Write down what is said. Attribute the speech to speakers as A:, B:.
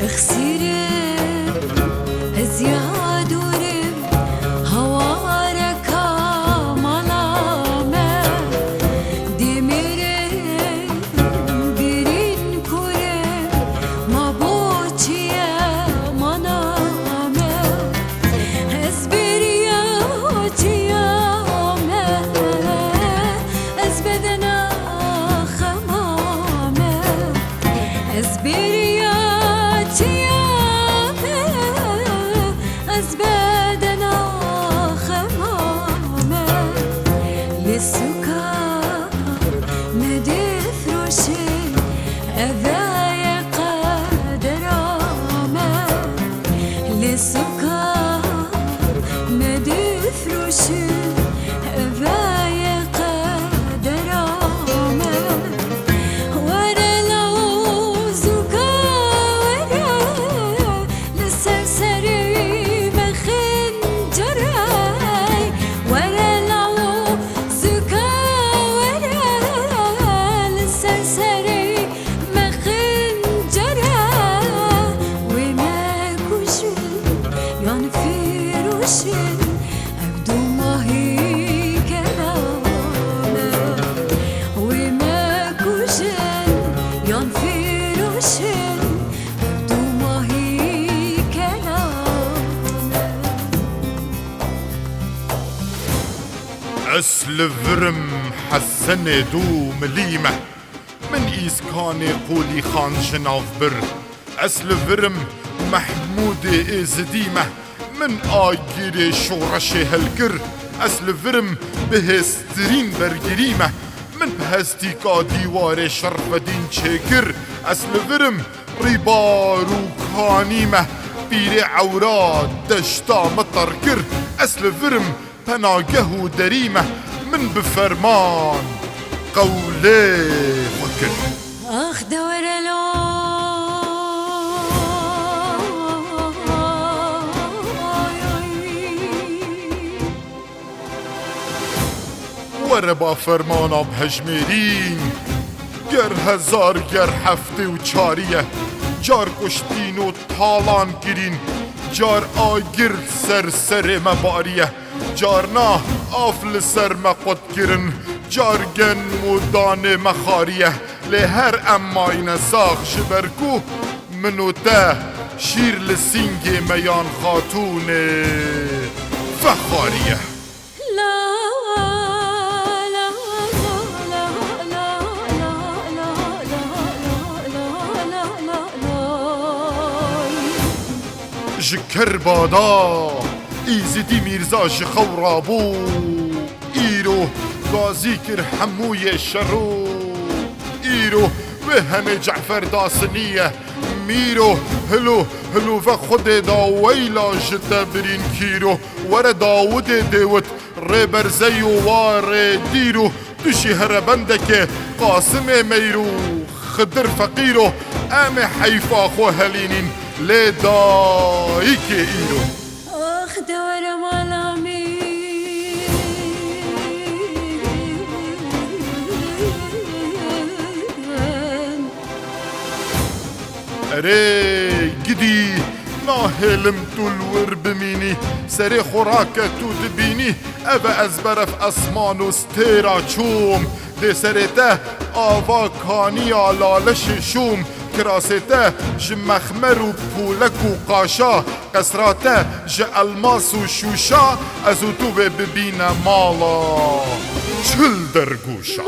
A: اخسيرم ازيادورم هواركا ملامه دمیرم برین کرم مبوچیه منامه از بریاتیامه از بدنا خمامه از از بدنا خمامه لسوكا مدفروشي أذايا قدرامه لسوكا مدفروشي أذايا قدرامه ورا لو زوكا ورا لسرسري أبدو ما هي كلامه وما كوشن ينفروشن أبدو ما هي كلامه
B: أسل فرم حسن دو مليمة من إيسكان قولي خان شناف بر أسل فرم محمود إزديمة من آگیر شورش هلگر اصل فرم بهسترین برگریمه من بهستی کا دیوار شرف دین چکر اصل فرم ریبارو کانیمه بیر عورات دشتا مطر کر اصل فرم پناگه و دریمه من بفرمان قوله فکر
A: آخ دور
B: وره با فرمانا بهجمیرین گر هزار گر هفته و چاریه جار کشتین و تالان گیرین جار آگر سر مباریه جار نه آفل سر مقود گیرن جار گن مودان مخاریه لی هر اماین ساخ شبرکو منو ته شیر لسینگ میان خاتون فخاریه جکر بادا ایزدی میرزا جخورابو ایرو غازی کر حموی شرو ایرو و همه جعفر داسنیه میرو هلو و خود داویلا جده برین کیرو ور داود دیوت ری برزی و وار دیرو دوشی هر بنده که قاسم میرو خدر فقیرو ام حیفا خو هلینین لی دایی که ایرو
A: آخ دور مالامی
B: اره گدی ناهلم تلور بمینی سری خوراک تو دبینی او از برف اسمان و ستیرا چوم ده سرته آوا کانی آلالش شوم کراسته ج مخمر و پولک و قاشا قصراته ج الماس و شوشا از تو ببینه مالا چل در گوشا